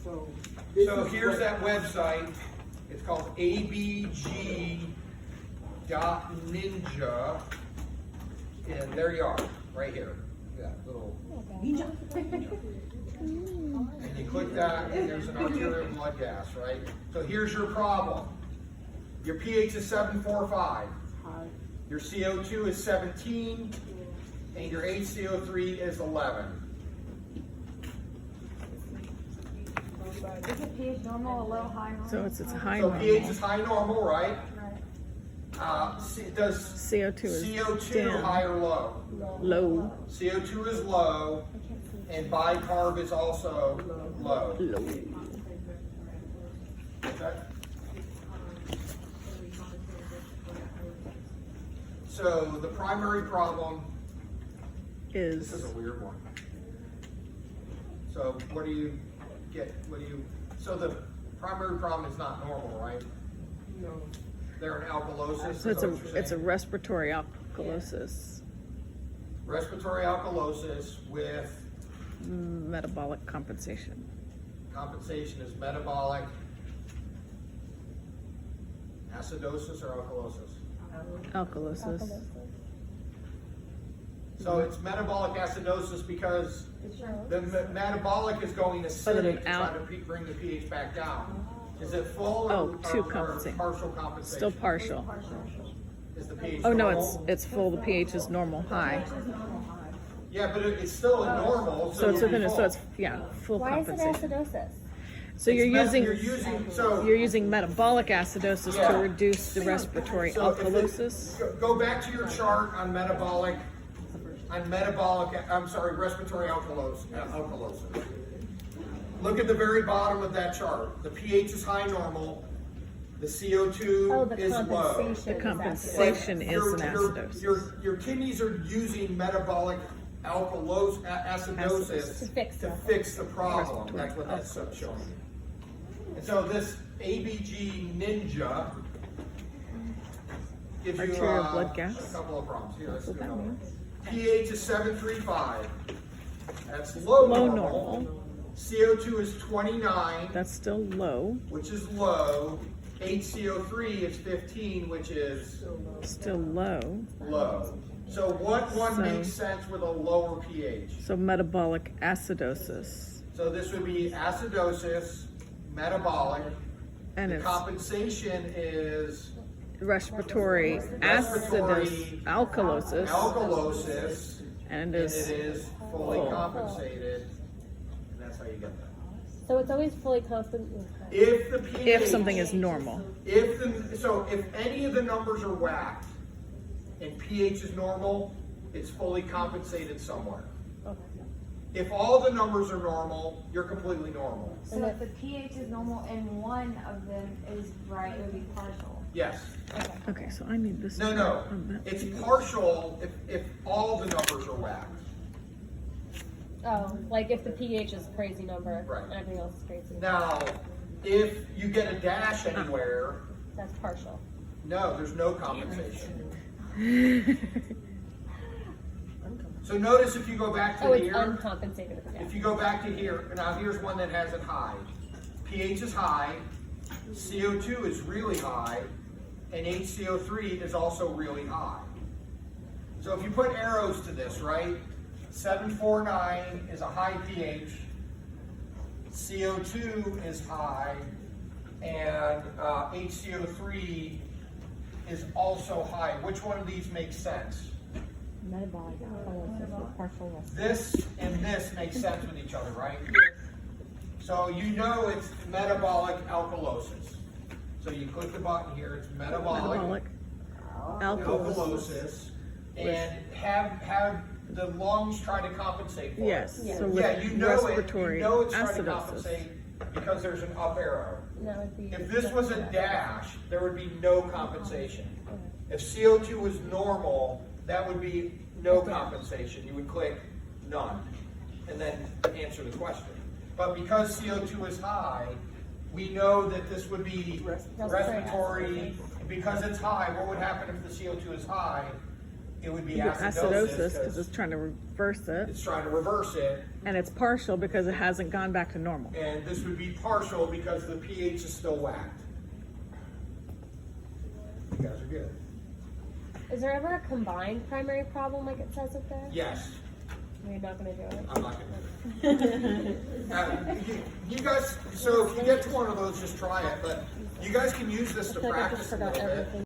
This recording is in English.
So here's that website. It's called abg.ninja. And there you are, right here. Yeah, little. And you click that, and there's an arterial blood gas, right? So here's your problem. Your pH is 7.45. Your CO2 is 17, and your HCO3 is 11. Is it pH normal, a low, high, normal? So it's a high So normal. pH is high normal, right? Right. Does CO2 is CO2 down. high or low? Low. CO2 is low, and bicarb is also low. Low. Okay. So the primary problem, this is a weird one. So what do you get? So the primary problem is not normal, right? no. They're an alkalosis. So it's a respiratory alkalosis, respiratory alkalosis with metabolic compensation. compensation is metabolic acidosis or alkalosis. Alkalosis. So it's metabolic acidosis because the metabolic is going acidic to try to bring the pH back down. Is it full or compensate. partial compensation? Still partial. Is the pH Oh no, normal? it's full. The pH is normal, high. Yeah, but it's still a normal. So it's it'll be within. full. So it's full Why is it compensation. acidosis? So you're using you're using metabolic acidosis Yeah. to reduce the respiratory so if it- alkalosis. Go back to your chart on metabolic. I'm sorry, respiratory alkalosis. Look at the very bottom of that chart. The pH is high normal. The CO2 Oh, the is low. compensation. The compensation is an acidosis. Your kidneys are using metabolic acidosis To fix to the- fix the problem. Respiratory That's what that's showing. And so this ABG Ninja gives you Arterial blood gas? a couple of problems. Here, let's do What that another one. means. pH is 7.35. That's low normal. CO2 is 29, That's still low. which is low. HCO3 is 15, which is Still low. low. So what one So- makes sense with a lower pH? So metabolic acidosis, So this would be acidosis, metabolic. and The it's compensation is respiratory respiratory acidosis, alkalosis, alkalosis, and and is it is fully full. compensated. And that's how you get that. So it's always fully constant. If the pH, if something is normal. if any of the numbers are whacked and pH is normal, it's fully compensated somewhere. Okay. If all the numbers are normal, you're completely normal. So if the pH is normal and one of them is right, it would be partial. Yes. Okay, so I need this. No, chart on that it's page. partial if all the numbers are whacked. Oh, like if the pH is a crazy number Right. and everything else is crazy. Now, if you get a dash anywhere, That's partial. no, there's no compensation. So notice if you go back to Oh, it's here, uncompensated. Yeah. if you go back to here, now here's one that has it high. pH is high, CO2 is really high, and HCO3 is also really high. So if you put arrows to this, right? 749 is a high pH, CO2 is high, and HCO3 is also high. Which one of these makes sense? Metabolic alkalosis with partial rest. This and this make sense with each other, right? So you know it's metabolic alkalosis. So you click the button here, it's metabolic alkalosis. alkalosis, and have the lungs try to compensate for Yes, it. so Yeah, with you know respiratory it's trying to acidosis. compensate because there's an up arrow. No, it'd be If this was a dash, there would be no compensation. If CO2 was normal, that would be no compensation. You would click none and then answer the question. But because CO2 is high, we know that this would be respiratory. Because it's high, what would happen if the CO2 is high? It would be acidosis Acidosis, because it's trying to reverse it. it's trying to reverse it. And it's partial because it hasn't gone back to normal. And this would be partial because the pH is still whacked. You guys are good. Is there ever a combined primary problem like it says up there? Yes. You're not gonna do it? I'm not gonna do it. You guys, so if you get to one of those, just try it, but you guys can use this to I feel like I practice just a forgot little bit. everything.